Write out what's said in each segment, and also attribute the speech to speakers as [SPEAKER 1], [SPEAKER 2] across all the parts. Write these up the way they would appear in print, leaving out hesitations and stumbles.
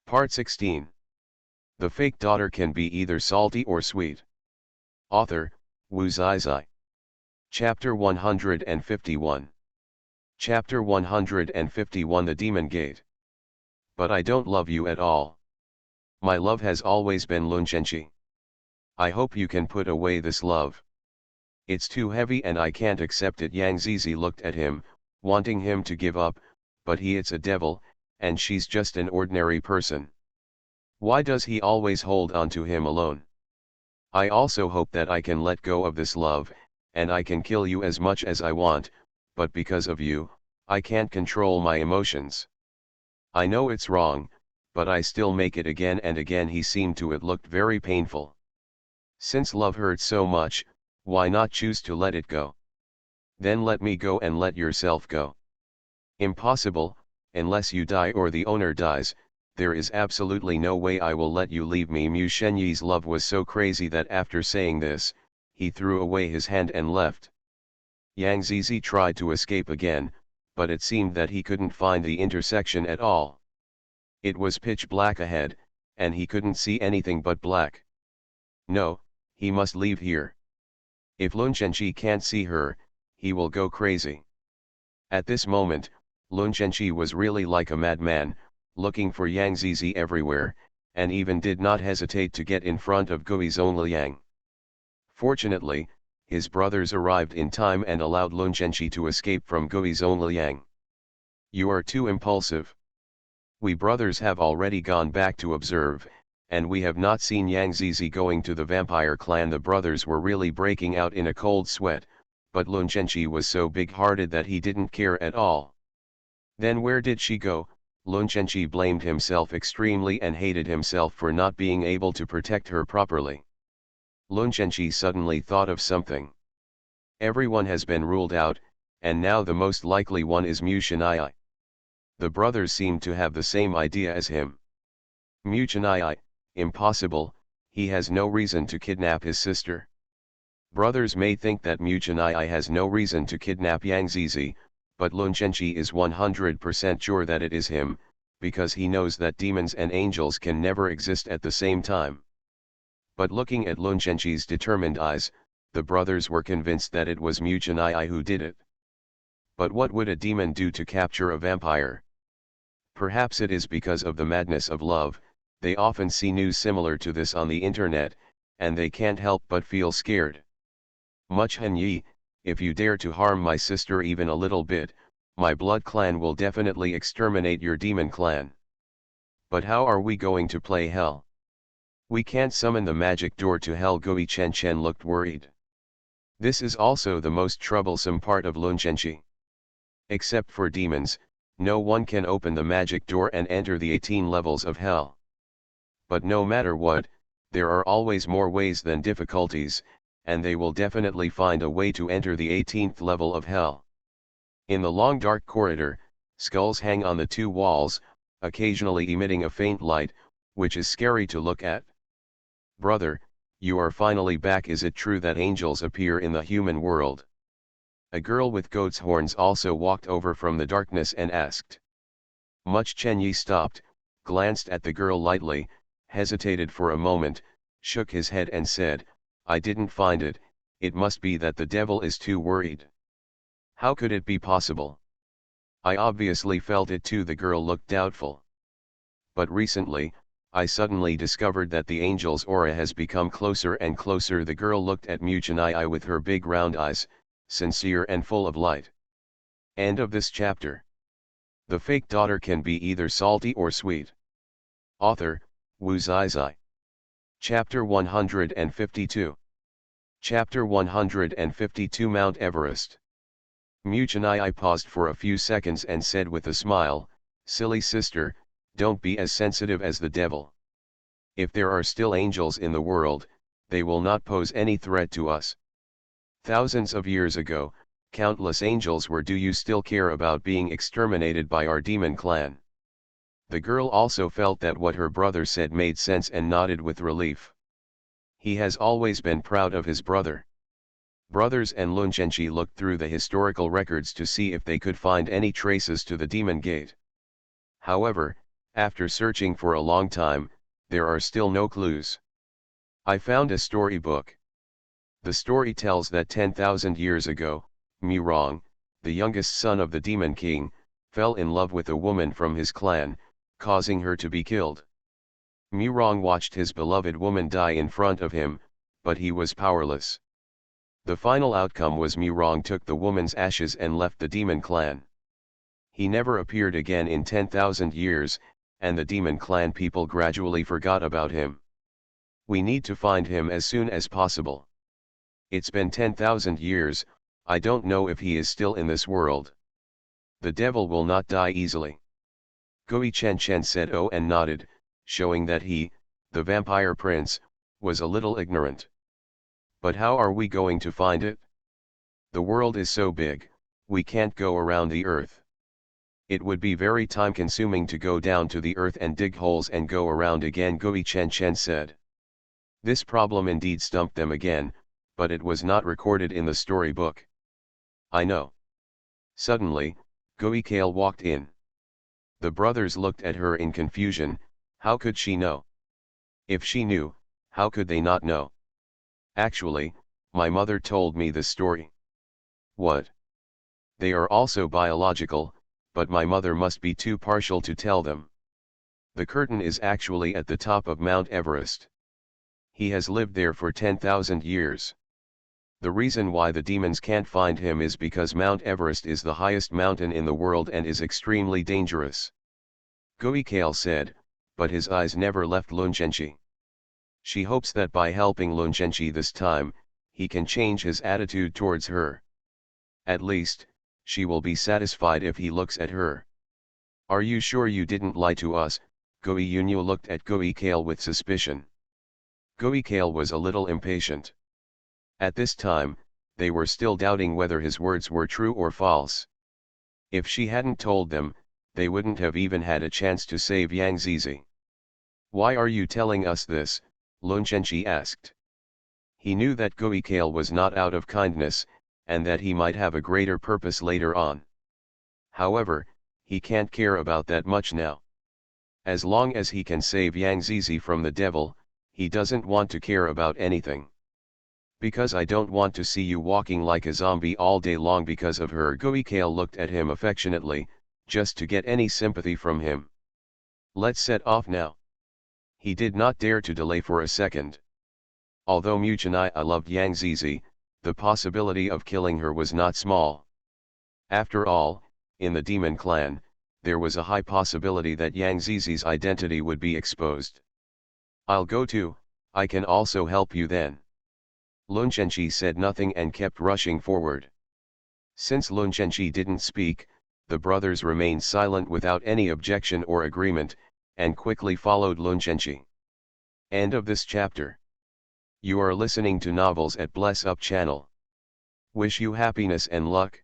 [SPEAKER 1] Part 16. The fake daughter can be either salty or sweet. Author, Wu Zizai. Chapter 151. Chapter 151 The Demon Gate. But I don't love you at all. My love has always been Lunzhenqi. I hope you can put away this love. It's too heavy and I can't accept it. Yang Zizi looked at him, wanting him to give up, but it's a devil, and she's just an ordinary person. Why does he always hold on to him alone? I also hope that I can let go of this love, and I can kill you as much as I want, but because of you, I can't control my emotions. I know it's wrong, but I still make it again and again. He seemed to it looked very painful. Since love hurts so much, why not choose to let it go? Then let me go and let yourself go. Impossible, unless you die or the owner dies. There is absolutely no way I will let you leave me. Mu Shenyi's love was so crazy that after saying this, he threw away his hand and left. Yang Zizi tried to escape again, but it seemed that he couldn't find the intersection at all. It was pitch black ahead, and he couldn't see anything but black. No, he must leave here. If Lunzhenqi can't see her, he will go crazy. At this moment, Lunzhenqi was really like a madman, looking for Yang Zizi everywhere, and even did not hesitate to get in front of Gui Zongliang. Fortunately, his brothers arrived in time and allowed Lunzhenqi to escape from Gui Zongliang. You are too impulsive. We brothers have already gone back to observe, and we have not seen Yang Zizi going to the vampire clan. The brothers were really breaking out in a cold sweat, but Lunzhenqi was so big-hearted that he didn't care at all. Then where did she go? Lunzhenqi blamed himself extremely and hated himself for not being able to protect her properly. Lunzhenqi suddenly thought of something. Everyone has been ruled out, and now the most likely one is Mu Shenyi. The brothers seemed to have the same idea as him. Mu Shenyi, impossible, he has no reason to kidnap his sister. Brothers may think that Mu Shenyi has no reason to kidnap Yang Zizi, but Lunzhenqi is 100% sure that it is him, because he knows that demons and angels can never exist at the same time. But looking at Lunzhenqi's determined eyes, the brothers were convinced that it was Mu Shenyi who did it. But what would a demon do to capture a vampire? Perhaps it is because of the madness of love. They often see news similar to this on the internet, and they can't help but feel scared. Much Henyi, if you dare to harm my sister even a little bit, my blood clan will definitely exterminate your demon clan. But how are we going to play hell? We can't summon the magic door to hell. Gui Chen looked worried. This is also the most troublesome part of Lunzhenqi. Except for demons, no one can open the magic door and enter the 18 levels of hell. But no matter what, there are always more ways than difficulties, and they will definitely find a way to enter the 18th level of hell. In the long dark corridor, skulls hang on the two walls, occasionally emitting a faint light, which is scary to look at. Brother, you are finally back. Is it true that angels appear in the human world? A girl with goat's horns also walked over from the darkness and asked. Much Chenyi stopped, glanced at the girl lightly, hesitated for a moment, shook his head and said, I didn't find it. It must be that the devil is too worried. How could it be possible? I obviously felt it too. The girl looked doubtful. But recently, I suddenly discovered that the angel's aura has become closer and closer. The girl looked at Mu Shenyi with her big round eyes, sincere and full of light. End of this chapter. The fake daughter can be either salty or sweet. Author, Wu Zizai. Chapter 152. Chapter 152 Mount Everest. Mu Shenyi paused for a few seconds and said with a smile, Silly sister, don't be as sensitive as the devil. If there are still angels in the world, they will not pose any threat to us. Thousands of years ago, countless angels were. Do you still care about being exterminated by our demon clan? The girl also felt that what her brother said made sense and nodded with relief. He has always been proud of his brother. Brothers and Lunzhenqi looked through the historical records to see if they could find any traces to the Demon Gate. However, After searching for a long time, there are still no clues. I found a storybook. The story tells that 10,000 years ago, Murong, the youngest son of the Demon King, fell in love with a woman from his clan, causing her to be killed. Murong watched his beloved woman die in front of him, but he was powerless. The final outcome was Murong took the woman's ashes and left the demon clan. He never appeared again in 10,000 years, and the demon clan people gradually forgot about him. We need to find him as soon as possible. It's been 10,000 years, I don't know if he is still in this world. The devil will not die easily. Gui Chen Chen said oh and nodded, showing that he, the vampire prince, was a little ignorant. But how are we going to find it? The world is so big, we can't go around the earth. It would be very time-consuming to go down to the earth and dig holes and go around again, Gui Chen Chen said. This problem indeed stumped them again, but it was not recorded in the storybook. I know. Suddenly, Gui Kale walked in. The brothers looked at her in confusion. How could she know? If she knew, how could they not know? Actually, my mother told me this story. What? They are also biological, but my mother must be too partial to tell them. The curtain is actually at the top of Mount Everest. He has lived there for 10,000 years. The reason why the demons can't find him is because Mount Everest is the highest mountain in the world and is extremely dangerous. Gui Kale said, but his eyes never left Lun Zhenqi. She hopes that by helping Lun Zhenqi this time, he can change his attitude towards her. At least, she will be satisfied if he looks at her. Are you sure you didn't lie to us? Gui Yunyu looked at Gui Kale with suspicion. Gui Kale was a little impatient. At this time, they were still doubting whether his words were true or false. If she hadn't told them, they wouldn't have even had a chance to save Yang Zizi. Why are you telling us this? Lun Zhenqi asked. He knew that Gui Kale was not out of kindness, and that he might have a greater purpose later on. However, he can't care about that much now. As long as he can save Yang Zizi from the devil, he doesn't want to care about anything. Because I don't want to see you walking like a zombie all day long because of her. Gui Kale looked at him affectionately, just to get any sympathy from him. Let's set off now. He did not dare to delay for a second. Although Mu Chenai loved Yang Zizi, the possibility of killing her was not small. After all, in the demon clan, there was a high possibility that Yang Zizi's identity would be exposed. I'll go too, I can also help you then. Lun Zhenqi said nothing and kept rushing forward. Since Lun Zhenqi didn't speak, the brothers remained silent without any objection or agreement, and quickly followed Lun Zhenqi. End of this chapter. You are listening to Novels at Bless Up channel. Wish you happiness and luck.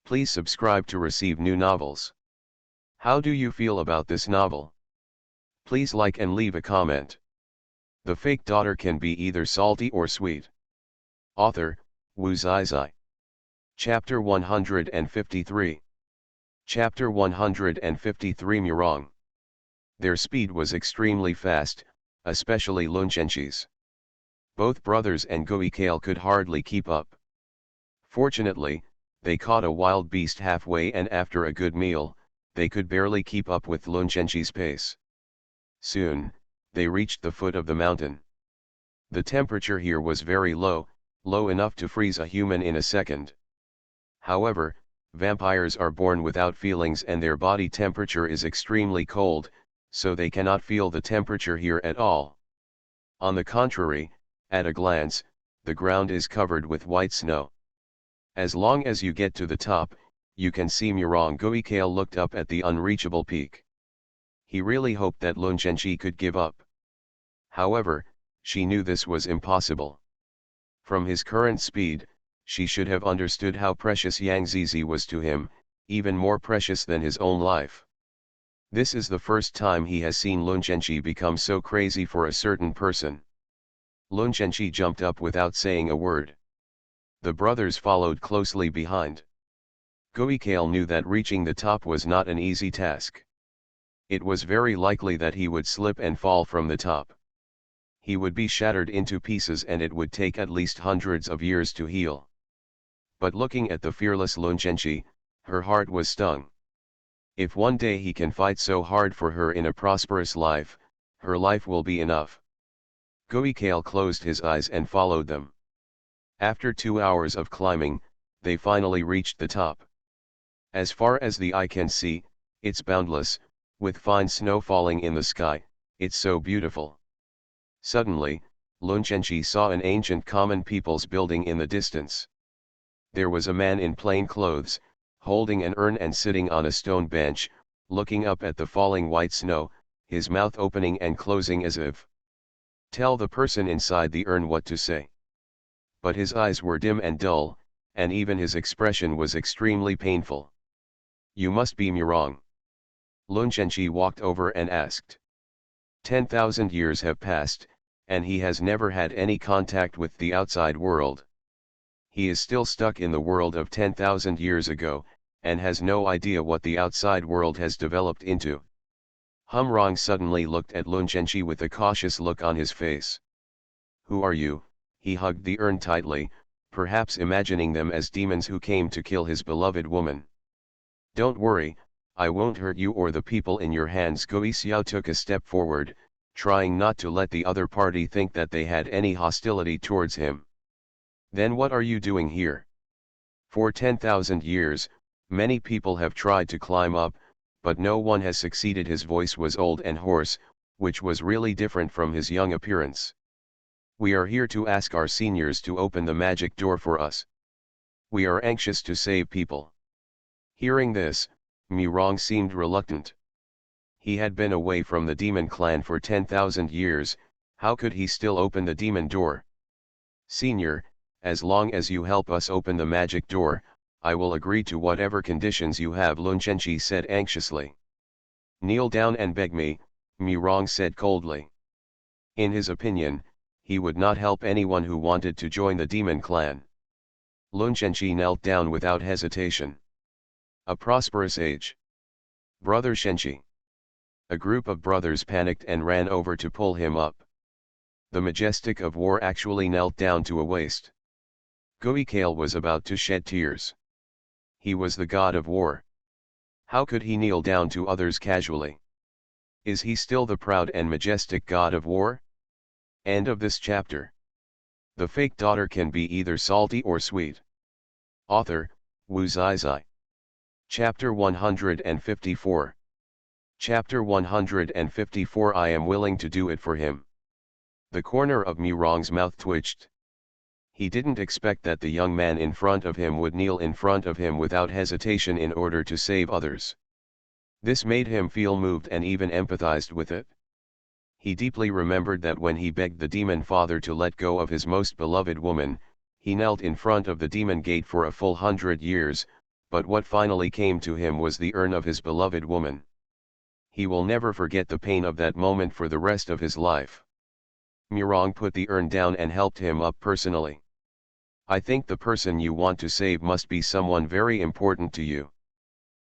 [SPEAKER 1] Please subscribe to receive new novels. How do you feel about this novel? Please like and leave a comment. The fake daughter can be either salty or sweet. Author, Wu Zizai. Chapter 153. Chapter 153 Murong. Their speed was extremely fast, especially Lun Zhenqi's. Both brothers and Gui Kale could hardly keep up. Fortunately, they caught a wild beast halfway, and after a good meal, they could barely keep up with Lun Zhenqi's pace. Soon, they reached the foot of the mountain. The temperature here was very low, low enough to freeze a human in a second. However, vampires are born without feelings and their body temperature is extremely cold, so they cannot feel the temperature here at all. On the contrary, at a glance, the ground is covered with white snow. As long as you get to the top, you can see Murong. Gui Kale looked up at the unreachable peak. He really hoped that Lun Zhenqi could give up. However, she knew this was impossible. From his current speed, she should have understood how precious Yang Zizi was to him, even more precious than his own life. This is the first time he has seen Lun Zhenqi become so crazy for a certain person. Lun Zhenqi jumped up without saying a word. The brothers followed closely behind. Gui Kale knew that reaching the top was not an easy task. It was very likely that he would slip and fall from the top. He would be shattered into pieces and it would take at least hundreds of years to heal. But looking at the fearless Lun Zhenji, her heart was stung. If one day he can fight so hard for her in a prosperous life, her life will be enough. Goikale closed his eyes and followed them. After 2 hours of climbing, they finally reached the top. As far as the eye can see, it's boundless, with fine snow falling in the sky, it's so beautiful. Suddenly, Lun Zhenji saw an ancient common people's building in the distance. There was a man in plain clothes, holding an urn and sitting on a stone bench, looking up at the falling white snow, his mouth opening and closing as if tell the person inside the urn what to say. But his eyes were dim and dull, and even his expression was extremely painful. You must be Murong. Lun Zhenji walked over and asked. 10,000 years have passed, and he has never had any contact with the outside world. He is still stuck in the world of 10,000 years ago, and has no idea what the outside world has developed into. Humrong suddenly looked at Lun Zhenji with a cautious look on his face. Who are you? He hugged the urn tightly, perhaps imagining them as demons who came to kill his beloved woman. Don't worry, I won't hurt you or the people in your hands. Gui Xiao took a step forward, trying not to let the other party think that they had any hostility towards him. Then what are you doing here? For 10,000 years, many people have tried to climb up, but no one has succeeded. His voice was old and hoarse, which was really different from his young appearance. We are here to ask our seniors to open the magic door for us. We are anxious to save people. Hearing this, Murong seemed reluctant. He had been away from the demon clan for 10,000 years, how could he still open the demon door? Senior, as long as you help us open the magic door, I will agree to whatever conditions you have, Lun Zhenji said anxiously. Kneel down and beg me, Murong said coldly. In his opinion, he would not help anyone who wanted to join the demon clan. Lun Zhenji knelt down without hesitation. A prosperous age. Brother Shenji. A group of brothers panicked and ran over to pull him up. The majestic of war actually knelt down to a waist. Goikale was about to shed tears. He was the god of war. How could he kneel down to others casually? Is he still the proud and majestic god of war? End of this chapter. The fake daughter can be either salty or sweet. Author, Wu Zizai. Chapter 154. Chapter 154. I am willing to do it for him. The corner of Murong's mouth twitched. He didn't expect that the young man in front of him would kneel in front of him without hesitation in order to save others. This made him feel moved and even empathized with it. He deeply remembered that when he begged the demon father to let go of his most beloved woman, he knelt in front of the demon gate for a full 100 years, but what finally came to him was the urn of his beloved woman. He will never forget the pain of that moment for the rest of his life. Murong put the urn down and helped him up personally. I think the person you want to save must be someone very important to you.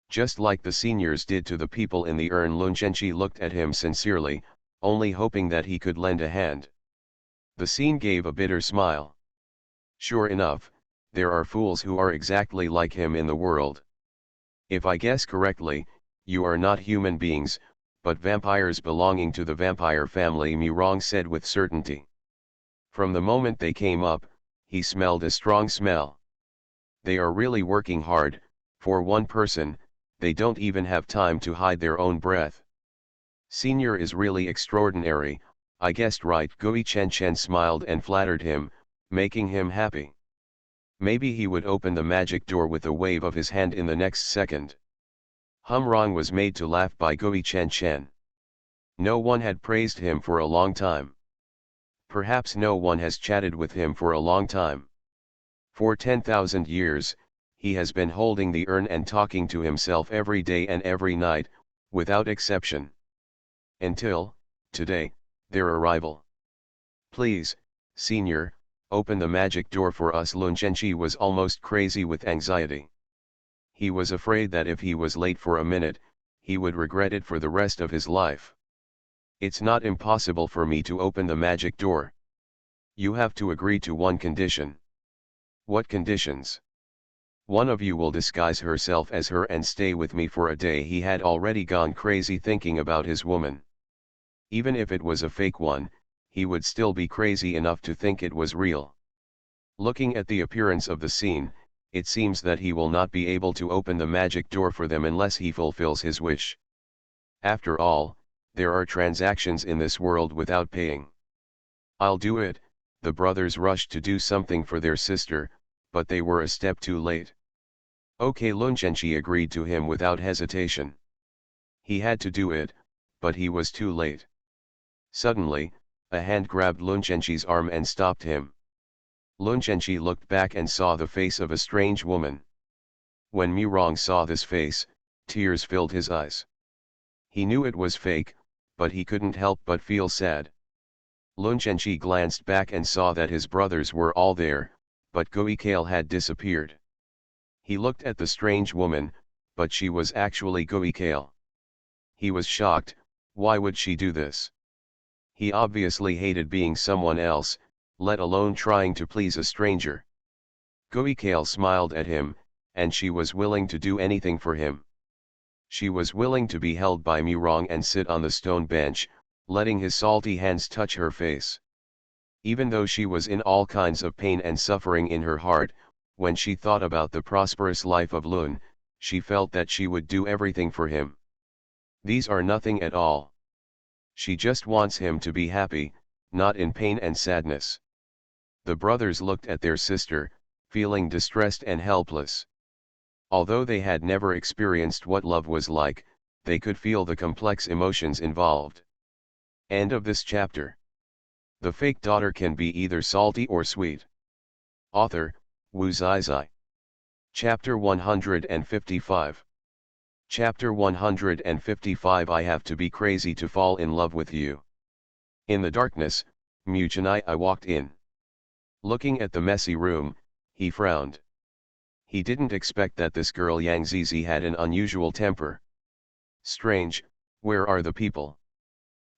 [SPEAKER 1] Just like the seniors did to the people in the urn. Lun Zhenji looked at him sincerely, only hoping that he could lend a hand. The scene gave a bitter smile. Sure enough, there are fools who are exactly like him in the world. If I guess correctly, you are not human beings, but vampires belonging to the vampire family, Murong said with certainty. From the moment they came up, he smelled a strong smell. They are really working hard. For one person, they don't even have time to hide their own breath. Senior is really extraordinary, I guessed right. Gui Chen smiled and flattered him, making him happy. Maybe he would open the magic door with a wave of his hand in the next second. Humrong was made to laugh by Gui Chen. No one had praised him for a long time. Perhaps no one has chatted with him for a long time. For 10,000 years, he has been holding the urn and talking to himself every day and every night, without exception. Until, today, their arrival. Please, Senior, open the magic door for us. Lun Zhenji was almost crazy with anxiety. He was afraid that if he was late for a minute, he would regret it for the rest of his life. It's not impossible for me to open the magic door. You have to agree to one condition. What conditions? One of you will disguise herself as her and stay with me for a day. He had already gone crazy thinking about his woman. Even if it was a fake one, he would still be crazy enough to think it was real. Looking at the appearance of the scene, it seems that he will not be able to open the magic door for them unless he fulfills his wish. After all, there are transactions in this world without paying. I'll do it. The brothers rushed to do something for their sister, but they were a step too late. Okay, Luncenchi agreed to him without hesitation. He had to do it, but he was too late. Suddenly, a hand grabbed Luncenchi's arm and stopped him. Luncenchi looked back and saw the face of a strange woman. When Murong saw this face, tears filled his eyes. He knew it was fake, but he couldn't help but feel sad. Luncenchi glanced back and saw that his brothers were all there, but Goikale had disappeared. He looked at the strange woman, but she was actually Goikale. He was shocked. Why would she do this? He obviously hated being someone else, let alone trying to please a stranger. Goikale smiled at him, and she was willing to do anything for him. She was willing to be held by Murong and sit on the stone bench, letting his salty hands touch her face. Even though she was in all kinds of pain and suffering in her heart, when she thought about the prosperous life of Lun, she felt that she would do everything for him. These are nothing at all. She just wants him to be happy, not in pain and sadness. The brothers looked at their sister, feeling distressed and helpless. Although they had never experienced what love was like, they could feel the complex emotions involved. End of this chapter. The fake daughter can be either salty or sweet. Author, Wu Zizai. Chapter 155. Chapter 155. I have to be crazy to fall in love with you. In the darkness, I walked in. Looking at the messy room, he frowned. He didn't expect that this girl Yang Zizi had an unusual temper. Strange, where are the people?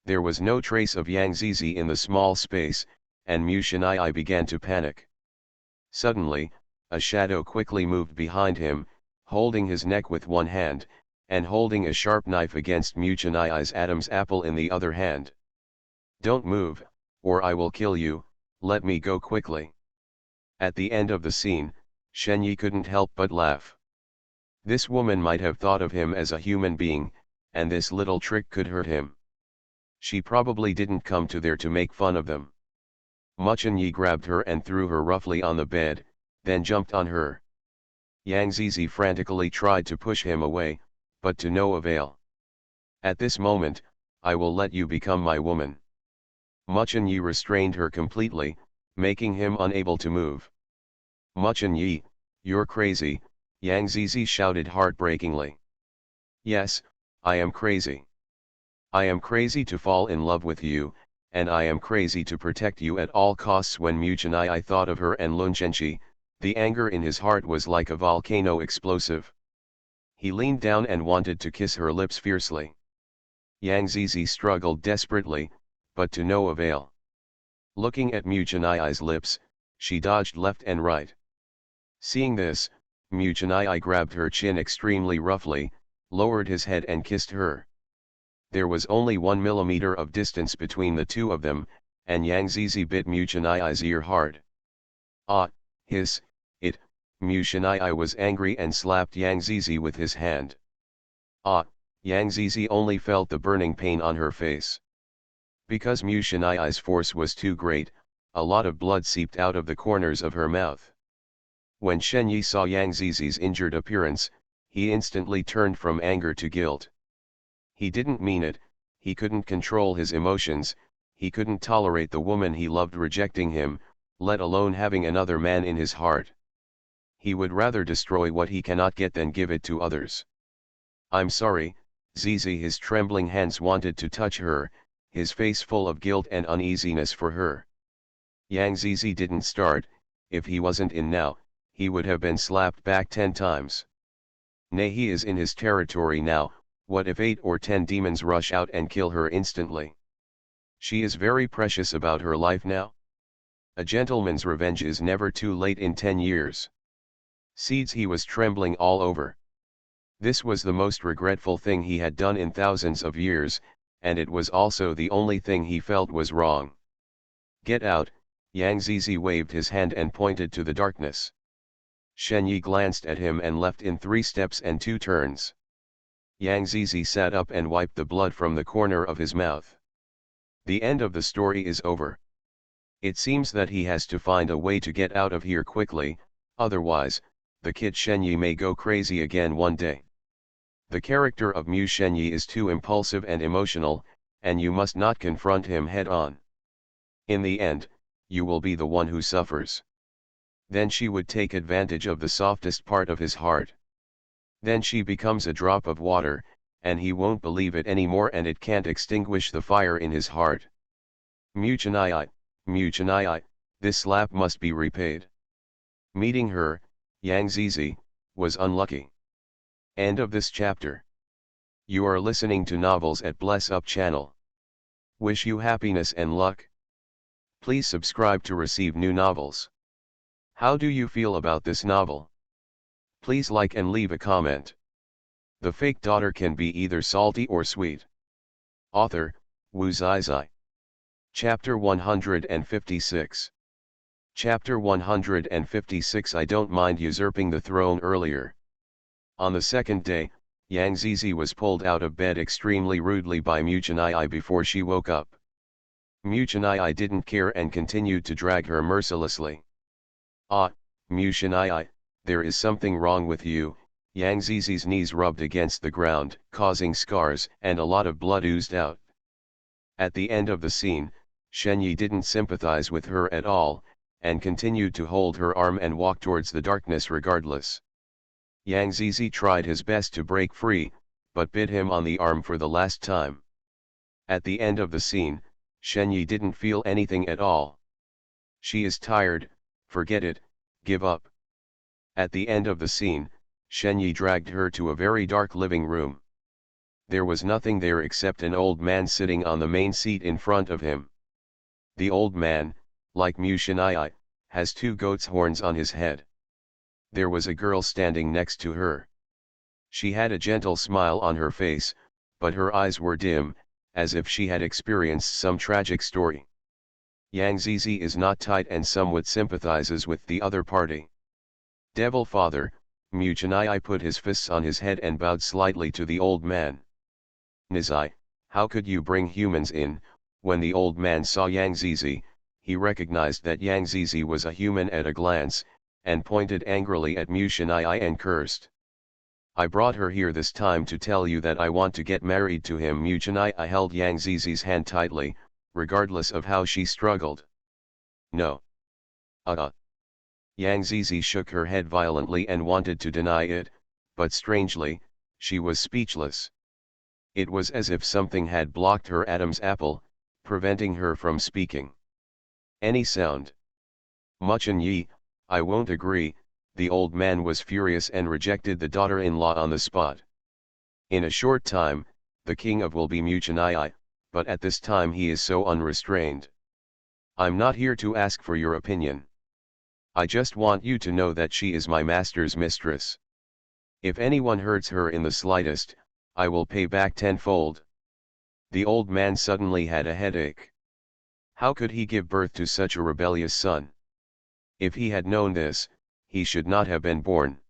[SPEAKER 1] There was no trace of Yang Zizi in the small space, and I began to panic. Suddenly, a shadow quickly moved behind him, holding his neck with one hand, and holding a sharp knife against I's Adam's apple in the other hand. Don't move, or I will kill you, let me go quickly. At the end of the scene, Shenyi couldn't help but laugh. This woman might have thought of him as a human being, and this little trick could hurt him. She probably didn't come to there to make fun of them. Yi grabbed her and threw her roughly on the bed, then jumped on her. Yang Zizi frantically tried to push him away, but to no avail. At this moment, I will let you become my woman. Yi restrained her completely, making him unable to move. Yi, you're crazy, Yang Zizi shouted heartbreakingly. Yes, I am crazy. I am crazy to fall in love with you, and I am crazy to protect you at all costs. When I thought of her and Luncenchi, the anger in his heart was like a volcano explosive. He leaned down and wanted to kiss her lips fiercely. Yang Zizi struggled desperately, but to no avail. Looking at I's lips, she dodged left and right. Seeing this, I grabbed her chin extremely roughly, lowered his head and kissed her. There was only 1 millimeter of distance between the two of them, and Yang Zizi bit I's ear hard. Ah, hiss, it, I was angry and slapped Yang Zizi with his hand. Ah, Yang Zizi only felt the burning pain on her face. Because I's force was too great, a lot of blood seeped out of the corners of her mouth. When Shenyi saw Yang Zizi's injured appearance, he instantly turned from anger to guilt. He didn't mean it, he couldn't control his emotions, he couldn't tolerate the woman he loved rejecting him, let alone having another man in his heart. He would rather destroy what he cannot get than give it to others. I'm sorry, Zizi. His trembling hands wanted to touch her, his face full of guilt and uneasiness for her. Yang Zizi didn't start. If he wasn't in now, he would have been slapped back 10 times. Nay, he is in his territory now. What if 8 or 10 demons rush out and kill her instantly? She is very precious about her life now. A gentleman's revenge is never too late in 10 years. Seeds, he was trembling all over. This was the most regretful thing he had done in thousands of years, and it was also the only thing he felt was wrong. Get out, Yang Zizi waved his hand and pointed to the darkness. Shen Yi glanced at him and left in 3 steps and 2 turns. Yang Zizi sat up and wiped the blood from the corner of his mouth. The end of the story is over. It seems that he has to find a way to get out of here quickly, otherwise, the kid Shen Yi may go crazy again one day. The character of Mu Shenyi is too impulsive and emotional, and you must not confront him head-on. In the end, you will be the one who suffers. Then she would take advantage of the softest part of his heart. Then she becomes a drop of water, and he won't believe it anymore, and it can't extinguish the fire in his heart. Mu Chennai, this slap must be repaid. Meeting her, Yang Zizi, was unlucky. End of this chapter. You are listening to Novels at Bless Up channel. Wish you happiness and luck. Please subscribe to receive new novels. How do you feel about this novel? Please like and leave a comment. The fake daughter can be either salty or sweet. Author, Wu Zizai. Chapter 156. Chapter 156. I don't mind usurping the throne earlier. On the second day, Yang Zizi was pulled out of bed extremely rudely by Mu Chennai before she woke up. Mu Chennai didn't care and continued to drag her mercilessly. Ah, Mu Chennai, there is something wrong with you. Yang Zizi's knees rubbed against the ground, causing scars, and a lot of blood oozed out. At the end of the scene, Shen Yi didn't sympathize with her at all, and continued to hold her arm and walk towards the darkness regardless. Yang Zizi tried his best to break free, but bit him on the arm for the last time. At the end of the scene, Shen Yi didn't feel anything at all. She is tired, forget it, give up. At the end of the scene, Shen Yi dragged her to a very dark living room. There was nothing there except an old man sitting on the main seat in front of him. The old man, like Mu Shenai, has 2 goat's horns on his head. There was a girl standing next to her. She had a gentle smile on her face, but her eyes were dim, as if she had experienced some tragic story. Yang Zizi is not tight and somewhat sympathizes with the other party. Devil Father, Mu Chennai put his fists on his head and bowed slightly to the old man. Nizai, how could you bring humans in? When the old man saw Yang Zizi, he recognized that Yang Zizi was a human at a glance, and pointed angrily at Mu Shenai and cursed. I brought her here this time to tell you that I want to get married to him. Mu Shenai held Yang Zizi's hand tightly, regardless of how she struggled. No. Yang Zizi shook her head violently and wanted to deny it, but strangely, she was speechless. It was as if something had blocked her Adam's apple, preventing her from speaking any sound. Muchen Yi, I won't agree. The old man was furious and rejected the daughter-in-law on the spot. In a short time, the king of will be Mu Chennai, but at this time he is so unrestrained. I'm not here to ask for your opinion. I just want you to know that she is my master's mistress. If anyone hurts her in the slightest, I will pay back tenfold. The old man suddenly had a headache. How could he give birth to such a rebellious son? If he had known this, he should not have been born.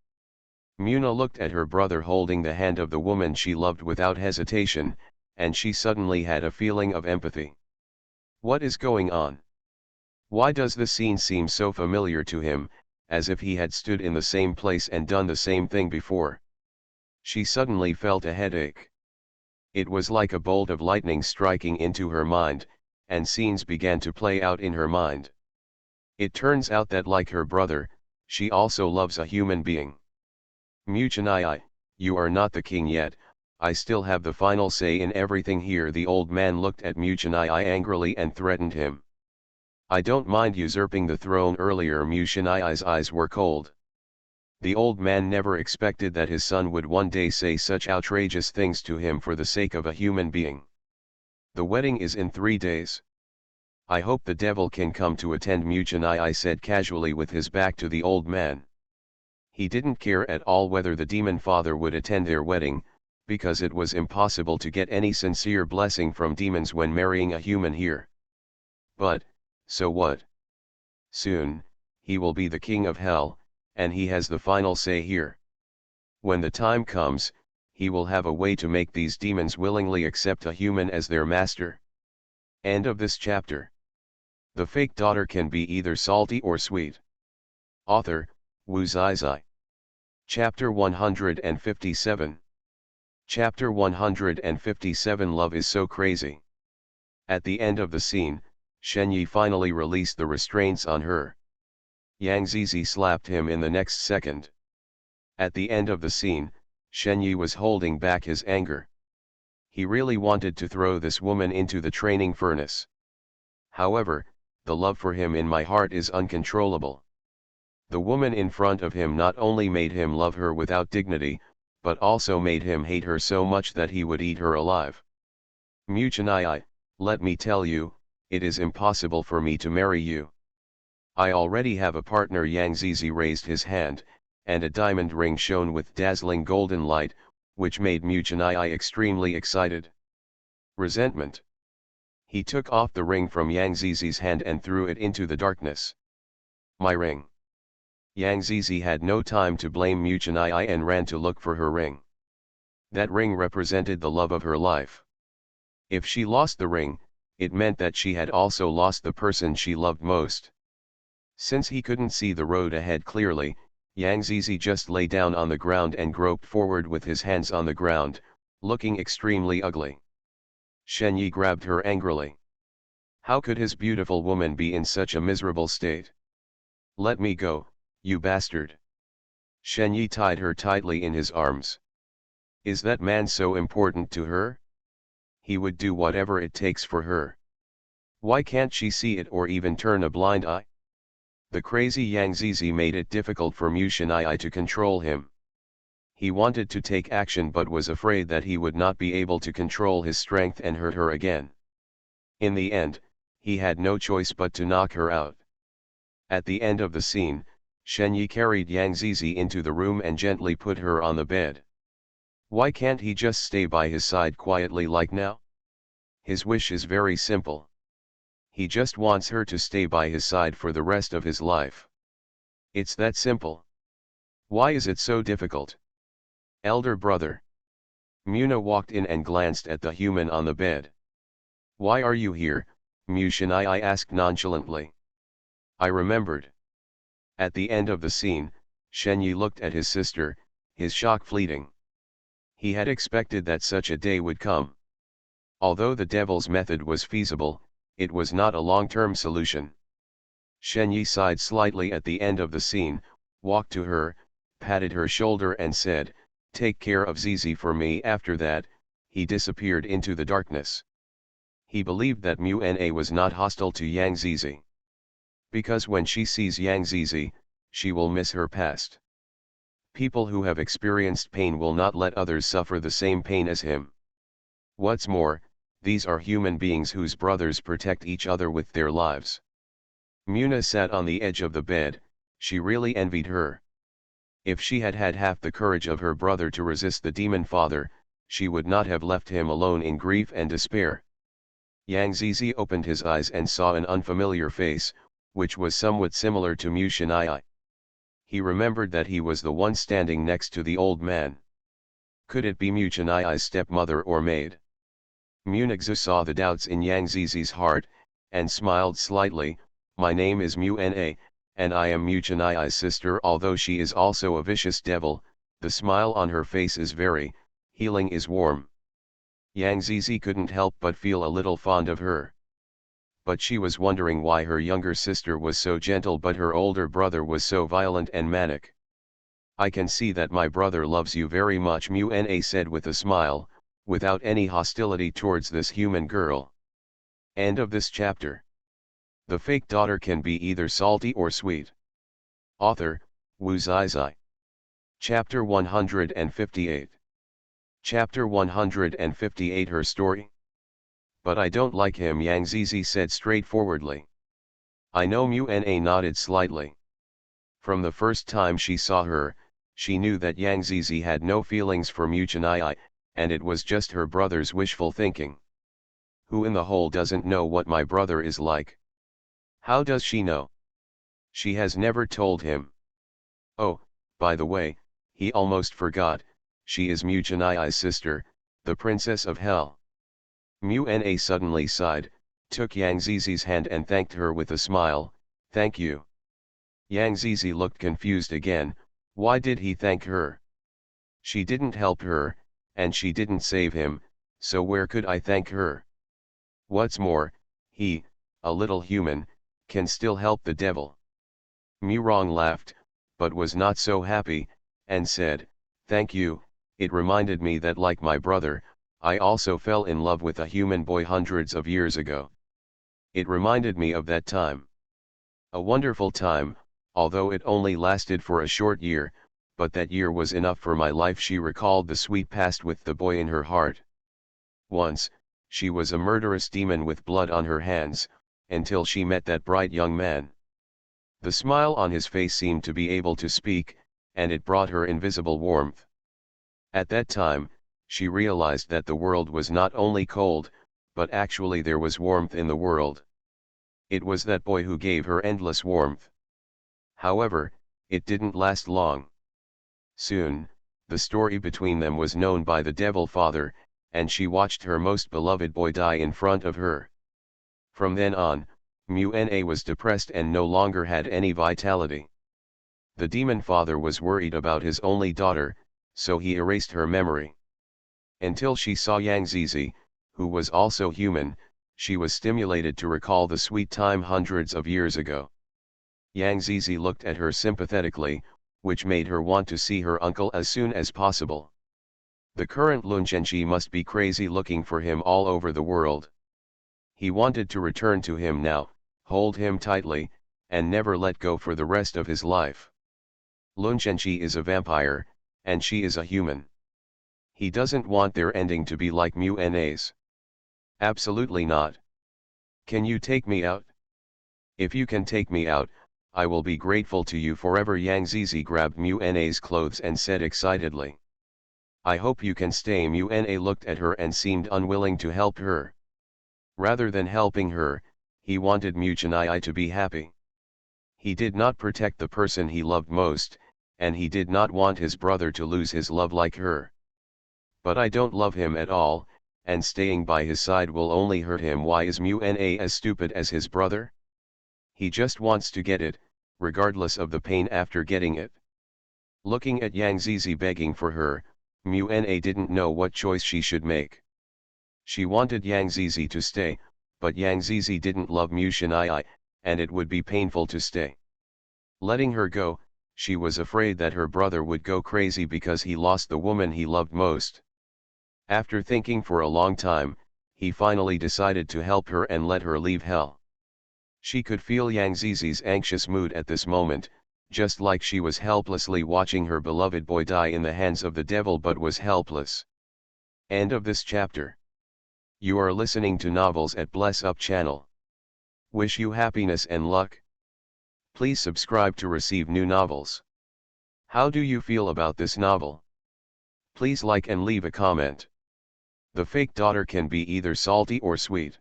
[SPEAKER 1] Muna looked at her brother holding the hand of the woman she loved without hesitation, and she suddenly had a feeling of empathy. What is going on? Why does the scene seem so familiar to him, as if he had stood in the same place and done the same thing before? She suddenly felt a headache. It was like a bolt of lightning striking into her mind, and scenes began to play out in her mind. It turns out that like her brother, she also loves a human being. Mu Chennai, you are not the king yet, I still have the final say in everything here. The old man looked at Mu Chennai angrily and threatened him. I don't mind usurping the throne earlier. Mu Chennai's eyes were cold. The old man never expected that his son would one day say such outrageous things to him for the sake of a human being. The wedding is in 3 days. I hope the devil can come to attend Muchanai said casually with his back to the old man. He didn't care at all whether the demon father would attend their wedding, because it was impossible to get any sincere blessing from demons when marrying a human here. But, so what? Soon, he will be the king of hell, and he has the final say here. When the time comes, he will have a way to make these demons willingly accept a human as their master. End of this chapter. The fake daughter can be either salty or sweet. Author, Wu Zizai. Chapter 157. Chapter 157 Love is so crazy. At the end of the scene, Shen Yi finally released the restraints on her. Yang Zizi slapped him in the next second. At the end of the scene, Shen Yi was holding back his anger. He really wanted to throw this woman into the training furnace. However, the love for him in my heart is uncontrollable. The woman in front of him not only made him love her without dignity, but also made him hate her so much that he would eat her alive. Muchanai, let me tell you, it is impossible for me to marry you. I already have a partner. Yang Zizi raised his hand, and a diamond ring shone with dazzling golden light, which made Muchanai extremely excited. Resentment. He took off the ring from Yang Zizi's hand and threw it into the darkness. My ring. Yang Zizi had no time to blame Muchanai and ran to look for her ring. That ring represented the love of her life. If she lost the ring, it meant that she had also lost the person she loved most. Since he couldn't see the road ahead clearly, Yang Zizi just lay down on the ground and groped forward with his hands on the ground, looking extremely ugly. Shen Yi grabbed her angrily. How could his beautiful woman be in such a miserable state? Let me go, you bastard. Shen Yi tied her tightly in his arms. Is that man so important to her? He would do whatever it takes for her. Why can't she see it or even turn a blind eye? The crazy Yang Zizi made it difficult for Muchanai to control him. He wanted to take action but was afraid that he would not be able to control his strength and hurt her again. In the end, he had no choice but to knock her out. At the end of the scene, Shen Yi carried Yang Zizi into the room and gently put her on the bed. Why can't he just stay by his side quietly like now? His wish is very simple. He just wants her to stay by his side for the rest of his life. It's that simple. Why is it so difficult? Elder brother. Muna walked in and glanced at the human on the bed. Why are you here? Muchanai asked nonchalantly. I remembered. At the end of the scene, Shen Yi looked at his sister, his shock fleeting. He had expected that such a day would come. Although the devil's method was feasible, it was not a long-term solution. Shen Yi sighed slightly at the end of the scene, walked to her, patted her shoulder and said, "Take care of Zizi for me." After that, he disappeared into the darkness. He believed that Mu-Na was not hostile to Yang Zizi. Because when she sees Yang Zizi, she will miss her past. People who have experienced pain will not let others suffer the same pain as him. What's more, these are human beings whose brothers protect each other with their lives. Muna sat on the edge of the bed. She really envied her. If she had had half the courage of her brother to resist the demon father, she would not have left him alone in grief and despair. Yang Zizi opened his eyes and saw an unfamiliar face, which was somewhat similar to Muchanai. He remembered that he was the one standing next to the old man. Could it be Muchanai's stepmother or maid? Munagzu saw the doubts in Yang Zizi's heart, and smiled slightly. My name is Mu-Na, and I am Muchanai's sister. Although she is also a vicious devil, the smile on her face is very healing, is warm. Yang Zizi couldn't help but feel a little fond of her. But she was wondering why her younger sister was so gentle but her older brother was so violent and manic. I can see that my brother loves you very much, Mu-Na said with a smile, without any hostility towards this human girl. End of this chapter. The fake daughter can be either salty or sweet. Author, Wu Zizai. Chapter 158. Chapter 158 Her story? But I don't like him, Yang Zizi said straightforwardly. I know. Mu-Na nodded slightly. From the first time she saw her, she knew that Yang Zizi had no feelings for Mu-Chunai, and it was just her brother's wishful thinking. Who in the hole doesn't know what my brother is like? How does she know? She has never told him. Oh, by the way, he almost forgot, she is Mu-Chunai's sister, the Princess of Hell. Mu-Na suddenly sighed, took Yang Zizi's hand and thanked her with a smile. Thank you. Yang Zizi looked confused again. Why did he thank her? She didn't help her, and she didn't save him, so where could I thank her? What's more, he, a little human, can still help the devil. Mu-Rong laughed, but was not so happy, and said, thank you. It reminded me that like my brother, I also fell in love with a human boy hundreds of years ago. It reminded me of that time. A wonderful time, although it only lasted for a short year, but that year was enough for my life. She recalled the sweet past with the boy in her heart. Once, she was a murderous demon with blood on her hands, until she met that bright young man. The smile on his face seemed to be able to speak, and it brought her invisible warmth. At that time, she realized that the world was not only cold, but actually there was warmth in the world. It was that boy who gave her endless warmth. However, it didn't last long. Soon, the story between them was known by the Devil Father, and she watched her most beloved boy die in front of her. From then on, Mu-Na was depressed and no longer had any vitality. The demon father was worried about his only daughter, so he erased her memory. Until she saw Yang Zizi, who was also human, she was stimulated to recall the sweet time hundreds of years ago. Yang Zizi looked at her sympathetically, which made her want to see her uncle as soon as possible. The current Lun Zhenji must be crazy looking for him all over the world. He wanted to return to him now, hold him tightly, and never let go for the rest of his life. Lun Zhenji is a vampire, and she is a human. He doesn't want their ending to be like Mu-Na's. Absolutely not. Can you take me out? If you can take me out, I will be grateful to you forever. Yang Zizi grabbed Mu-Na's clothes and said excitedly. I hope you can stay. Mu-Na looked at her and seemed unwilling to help her. Rather than helping her, he wanted Mu-Chunai to be happy. He did not protect the person he loved most, and he did not want his brother to lose his love like her. But I don't love him at all, and staying by his side will only hurt him. Why is Mu-Na as stupid as his brother? He just wants to get it, regardless of the pain after getting it. Looking at Yang Zizi begging for her, Mu-Na didn't know what choice she should make. She wanted Yang Zizi to stay, but Yang Zizi didn't love Mu-Chunai, and it would be painful to stay. Letting her go, she was afraid that her brother would go crazy because he lost the woman he loved most. After thinking for a long time, he finally decided to help her and let her leave hell. She could feel Yang Zizi's anxious mood at this moment, just like she was helplessly watching her beloved boy die in the hands of the devil but was helpless. End of this chapter. You are listening to Novels at Bless Up channel. Wish you happiness and luck. Please subscribe to receive new novels. How do you feel about this novel? Please like and leave a comment. The fake daughter can be either salty or sweet.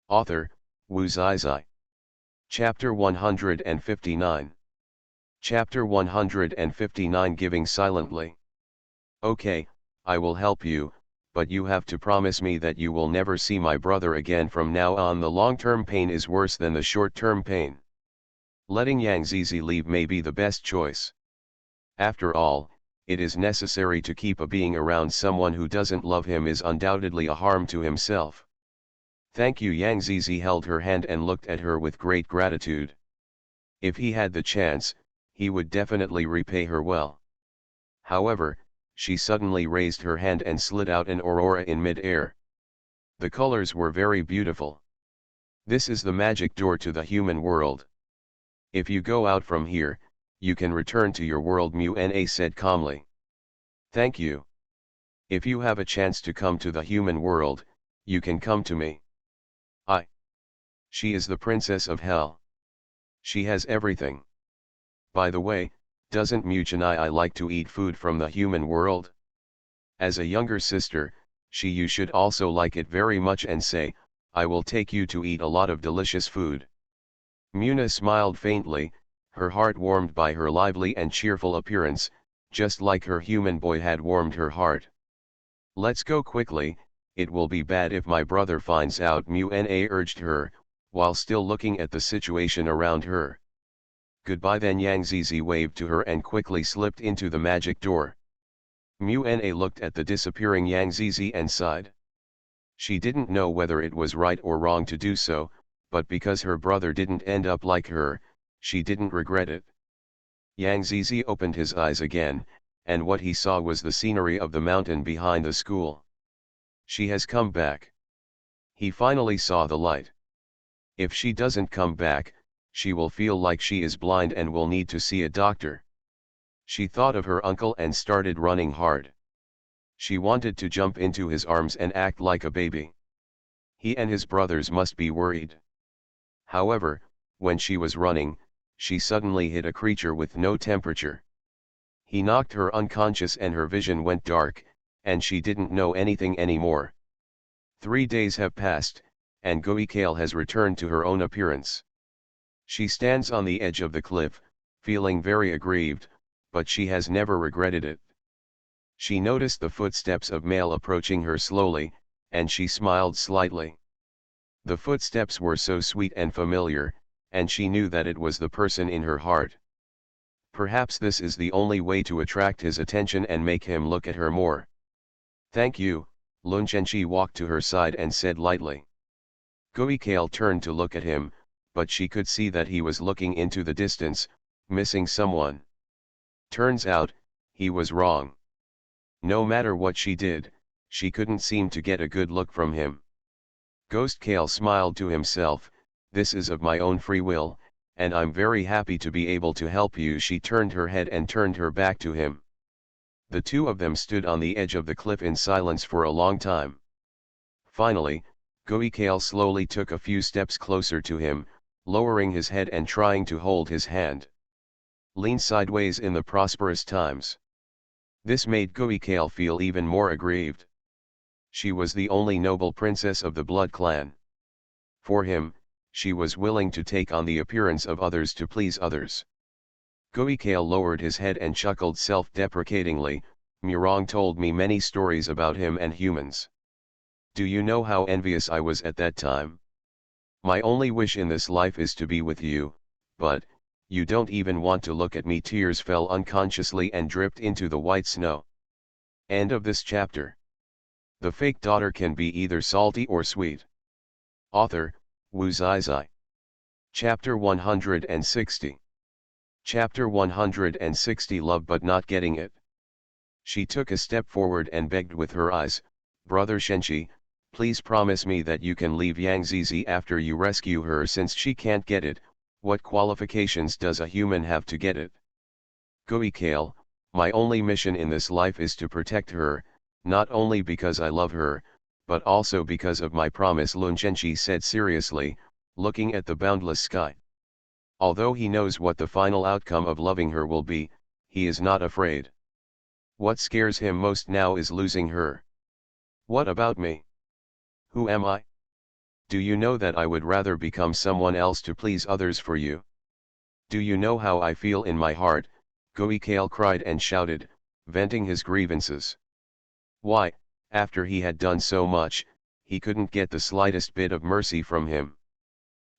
[SPEAKER 1] Author, Wu Zizai. Chapter 159. Chapter 159 Giving Silently. Okay, I will help you, but you have to promise me that you will never see my brother again from now on. The long-term pain is worse than the short-term pain. Letting Yang Zizi leave may be the best choice. After all, it is necessary to keep a being around. Someone who doesn't love him is undoubtedly a harm to himself. Thank you. Yang Zizi held her hand and looked at her with great gratitude. If he had the chance, he would definitely repay her well. However, she suddenly raised her hand and slid out an aurora in mid-air. The colors were very beautiful. This is the magic door to the human world. If you go out from here, you can return to your world, Mu-Na said calmly. Thank you. If you have a chance to come to the human world, you can come to me. She is the princess of hell. She has everything. By the way, doesn't Mu-Na like to eat food from the human world? As a younger sister, you should also like it very much and say, I will take you to eat a lot of delicious food. Muna smiled faintly, her heart warmed by her lively and cheerful appearance, just like her human boy had warmed her heart. Let's go quickly, it will be bad if my brother finds out, Mu-Na urged her, while still looking at the situation around her. Goodbye then. Yang Zizi waved to her and quickly slipped into the magic door. Mu-Na looked at the disappearing Yang Zizi and sighed. She didn't know whether it was right or wrong to do so, but because her brother didn't end up like her, she didn't regret it. Yang Zizi opened his eyes again, and what he saw was the scenery of the mountain behind the school. She has come back. He finally saw the light. If she doesn't come back, she will feel like she is blind and will need to see a doctor. She thought of her uncle and started running hard. She wanted to jump into his arms and act like a baby. He and his brothers must be worried. However, when she was running, she suddenly hit a creature with no temperature. He knocked her unconscious and her vision went dark, and she didn't know anything anymore. 3 days have passed, and Goikale has returned to her own appearance. She stands on the edge of the cliff, feeling very aggrieved, but she has never regretted it. She noticed the footsteps of male approaching her slowly, and she smiled slightly. The footsteps were so sweet and familiar, and she knew that it was the person in her heart. Perhaps this is the only way to attract his attention and make him look at her more. Thank you, Lun Zhenqi walked to her side and said lightly. Goikale turned to look at him, but she could see that he was looking into the distance, missing someone. Turns out, he was wrong. No matter what she did, she couldn't seem to get a good look from him. Ghostkale smiled to himself, this is of my own free will, and I'm very happy to be able to help you. She turned her head and turned her back to him. The two of them stood on the edge of the cliff in silence for a long time. Finally, Goikale slowly took a few steps closer to him, lowering his head and trying to hold his hand. Lean sideways in the prosperous times. This made Goikale feel even more aggrieved. She was the only noble princess of the blood clan. For him, she was willing to take on the appearance of others to please others. Goikale lowered his head and chuckled self-deprecatingly, Murong told me many stories about him and humans. Do you know how envious I was at that time? My only wish in this life is to be with you, but, you don't even want to look at me. Tears fell unconsciously and dripped into the white snow. End of this chapter. The fake daughter can be either salty or sweet. Author, Wu Zizai. Chapter 160. Chapter 160. Love but not getting it. She took a step forward and begged with her eyes, Brother Shenqi, please promise me that you can leave Yang Zizi after you rescue her. Since she can't get it, what qualifications does a human have to get it? Goikale, my only mission in this life is to protect her, not only because I love her, but also because of my promise, Lun Zhenqi said seriously, looking at the boundless sky. Although he knows what the final outcome of loving her will be, he is not afraid. What scares him most now is losing her. What about me? Who am I? Do you know that I would rather become someone else to please others for you? Do you know how I feel in my heart? Goikale cried and shouted, venting his grievances. Why, after he had done so much, he couldn't get the slightest bit of mercy from him.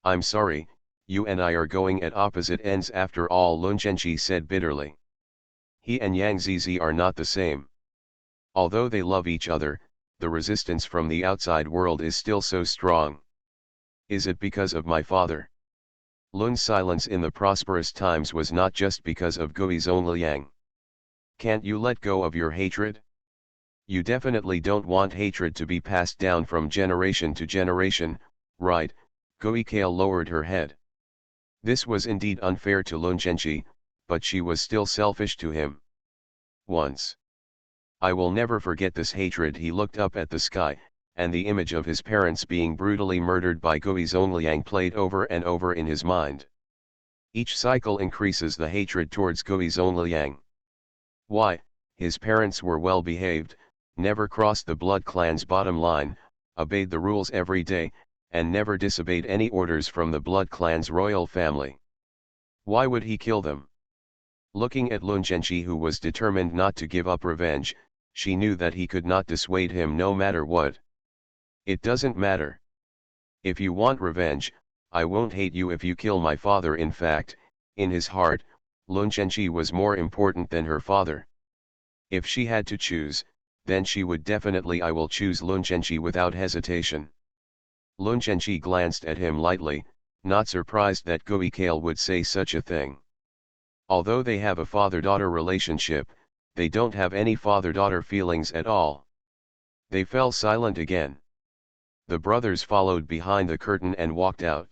[SPEAKER 1] I'm sorry, you and I are going at opposite ends after all, Lun Zhenqi said bitterly. He and Yang Zizi are not the same. Although they love each other, the resistance from the outside world is still so strong. Is it because of my father? Lun's silence in the prosperous times was not just because of Gui's own Liang. Can't you let go of your hatred? You definitely don't want hatred to be passed down from generation to generation, right? Goikale lowered her head. This was indeed unfair to Lun Zhenqi, but she was still selfish to him. Once. I will never forget this hatred. He looked up at the sky, and the image of his parents being brutally murdered by Gui Zhongliang played over and over in his mind. Each cycle increases the hatred towards Gui Zhongliang. Why? His parents were well behaved, never crossed the blood clan's bottom line, obeyed the rules every day, and never disobeyed any orders from the blood clan's royal family. Why would he kill them? Looking at Lun Zhenji, who was determined not to give up revenge, she knew that he could not dissuade him no matter what. It doesn't matter. If you want revenge, I won't hate you if you kill my father. In fact, in his heart, Lun Zhenji was more important than her father. If she had to choose, then she would definitely. I will choose Lun Zhenji without hesitation. Lun Zhenji glanced at him lightly, not surprised that Gui Kale would say such a thing. Although they have a father-daughter relationship, they don't have any father-daughter feelings at all. They fell silent again. The brothers followed behind the curtain and walked out.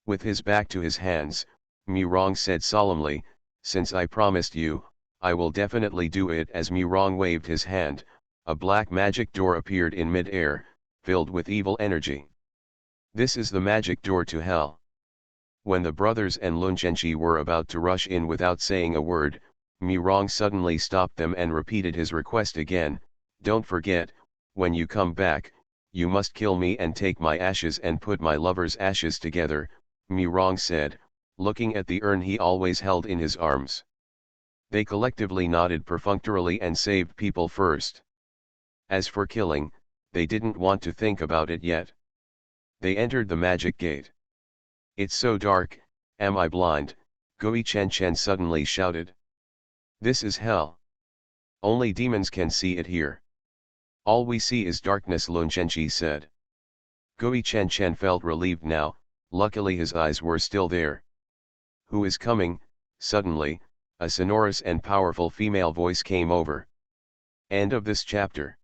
[SPEAKER 1] With his back to his hands, Murong said solemnly, "Since I promised you, I will definitely do it." As Murong waved his hand, a black magic door appeared in mid-air, filled with evil energy. This is the magic door to hell. When the brothers and Lun Zhenji were about to rush in without saying a word, Murong suddenly stopped them and repeated his request again. "Don't forget, when you come back, you must kill me and take my ashes and put my lover's ashes together," Murong said, looking at the urn he always held in his arms. They collectively nodded perfunctorily and saved people first. As for killing, they didn't want to think about it yet. They entered the magic gate. "It's so dark, am I blind?" Gui Chen suddenly shouted. "This is hell. Only demons can see it here. All we see is darkness," Lun Zhenji said. Gui Chen felt relieved now, luckily his eyes were still there. "Who is coming?" Suddenly, a sonorous and powerful female voice came over. End of this chapter.